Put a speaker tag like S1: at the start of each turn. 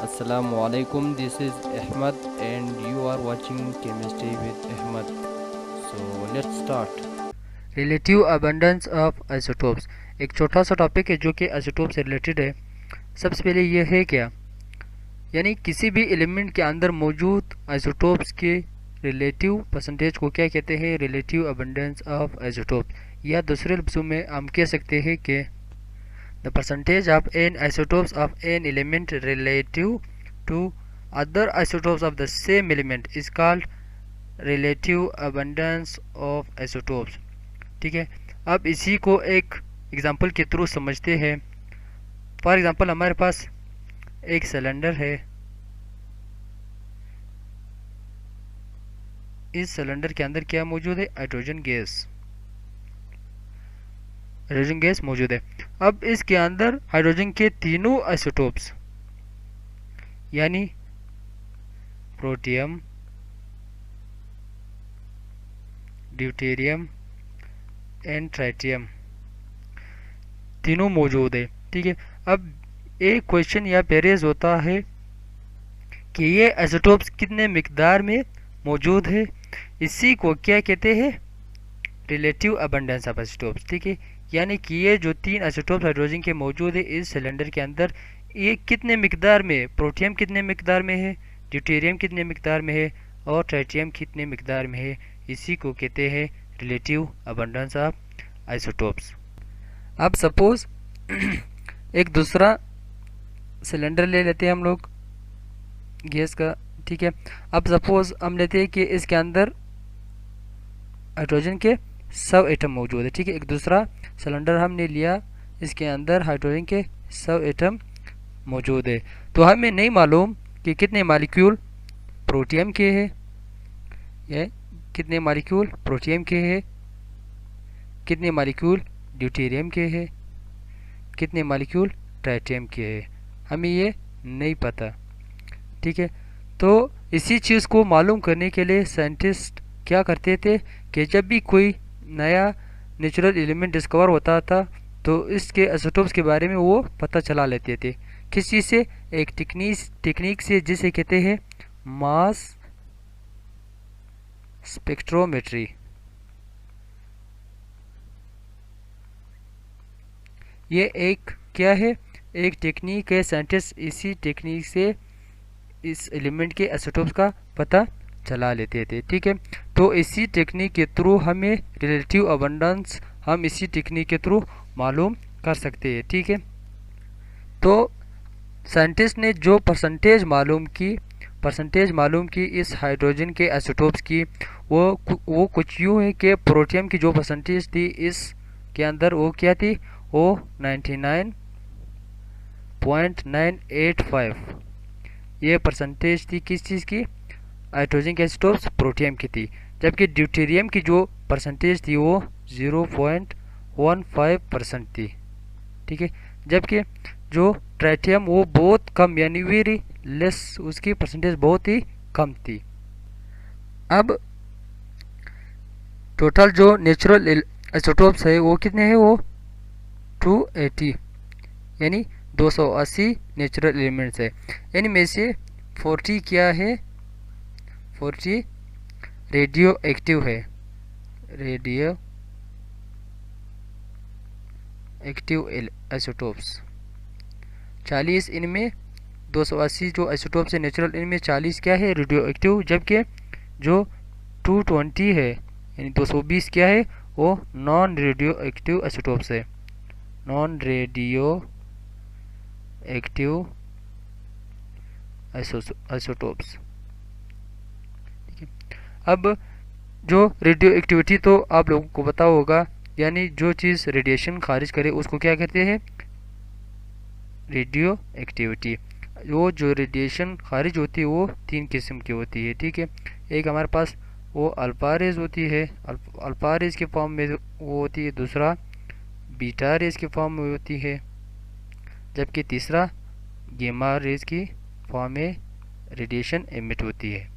S1: Assalamu alaikum. This is Ahmad and you are watching Chemistry with Ahmad. So let's start.
S2: Relative abundance of isotopes एक छोटा सा topic है जो कि isotope से रिलेटेड है। सबसे पहले ये है क्या, यानी किसी भी एलिमेंट के अंदर मौजूद आइसोटोप्स के रिलेटिव परसेंटेज को क्या कहते हैं, रिलेटिव अबंडेंस ऑफ आइसोटोप। या दूसरे लफ्ज़ों में हम कह सकते हैं कि the percentage of an isotopes of an element relative to other isotopes of the same element is called relative abundance of isotopes. ठीक है, अब इसी को एक एग्जांपल के थ्रू समझते हैं। फॉर एग्जांपल हमारे पास एक सिलेंडर है। इस सिलेंडर के अंदर क्या मौजूद है, हाइड्रोजन गैस। हाइड्रोजन गैस मौजूद है। अब इसके अंदर हाइड्रोजन के तीनों आइसोटोप्स यानी प्रोटियम, ड्यूटेरियम एंड ट्राइटियम तीनों मौजूद है। ठीक है, अब एक क्वेश्चन या पेरेज होता है कि ये आइसोटोप्स कितने मिकदार में मौजूद है। इसी को क्या कहते हैं, रिलेटिव अबंडेंस ऑफ आइसोटोप्स। ठीक है, यानी कि ये जो तीन आइसोटोप्स हाइड्रोजन के मौजूद है इस सिलेंडर के अंदर, ये कितने मिकदार में, प्रोटियम कितने मिकदार में है, ड्यूटेरियम कितने मिकदार में है और ट्राइटियम कितने मिकदार में है। इसी को कहते हैं रिलेटिव अबंडेंस ऑफ आइसोटोप्स। अब सपोज एक दूसरा सिलेंडर ले लेते हैं हम लोग गैस का। ठीक है, अब सपोज हम लेते हैं कि इसके अंदर हाइड्रोजन के 100 एटम मौजूद है। ठीक है, एक दूसरा सिलेंडर हमने लिया, इसके अंदर हाइड्रोजन के 100 एटम मौजूद है। तो हमें नहीं मालूम कि कितने मॉलिक्यूल प्रोटियम के हैं, ये कितने मॉलिक्यूल प्रोटियम के हैं, कितने मॉलिक्यूल ड्यूटेरियम के हैं, कितने मॉलिक्यूल ट्राइटियम के हैं, हमें ये नहीं पता। ठीक है, तो इसी चीज़ को मालूम करने के लिए साइंटिस्ट क्या करते थे कि जब भी कोई नया नेचुरल एलिमेंट डिस्कवर होता था तो इसके आइसोटोप्स के बारे में वो पता चला लेते थे। किस चीज़ से, एक टेक्निक से जिसे कहते हैं मास स्पेक्ट्रोमेट्री। ये एक क्या है, एक टेक्निक है। साइंटिस्ट इसी टेक्निक से इस एलिमेंट के आइसोटोप्स का पता चला लेते थे। ठीक है, तो इसी टेक्निक के थ्रू हमें रिलेटिव अबंडेंस हम इसी टेक्निक के थ्रू मालूम कर सकते हैं। ठीक है, तो साइंटिस्ट ने जो परसेंटेज मालूम की इस हाइड्रोजन के आइसोटोप्स की, वो कुछ यूँ है कि प्रोटियम की जो परसेंटेज थी इसके अंदर वो क्या थी, वो 99.985 ये परसेंटेज थी किस चीज़ की, हाइड्रोजन के आइसोटोप्स प्रोटियम की थी। जबकि ड्यूटेरियम की जो परसेंटेज थी वो 0.15% थी। ठीक है, जबकि जो ट्राइटियम वो बहुत कम यानी वेरी लेस, उसकी परसेंटेज बहुत ही कम थी। अब टोटल जो नेचुरल आइसोटोप्स है वो कितने हैं, वो 280 यानी 280 नेचुरल एलिमेंट्स है। इनमें से 40 क्या है, 40 रेडियो एक्टिव है, रेडियो एक्टिव आइसोटोप्स 40 इनमें, 280 जो आइसोटोप्स है नेचुरल इनमें 40 क्या है, रेडियो एक्टिव। जबकि जो 220 है यानी 220 क्या है, वो नॉन रेडियो एक्टिव आइसोटोप्स है, नॉन रेडियो एक्टिव आइसोटोप्स। ठीक है, अब जो रेडियो एक्टिविटी तो आप लोगों को पता होगा, यानी जो चीज़ रेडिएशन खारिज करे उसको क्या कहते हैं, रेडियो एक्टिविटी। वो जो रेडिएशन खारिज होती है वो 3 किस्म की होती है। ठीक है, एक हमारे पास वो अल्फा रेज होती है, अल्फा रेज के फॉर्म में वो होती है, दूसरा बीटा रेज के फॉर्म में होती है, जबकि तीसरा गेमा रेज की फॉर्म में रेडिएशन एमिट होती है।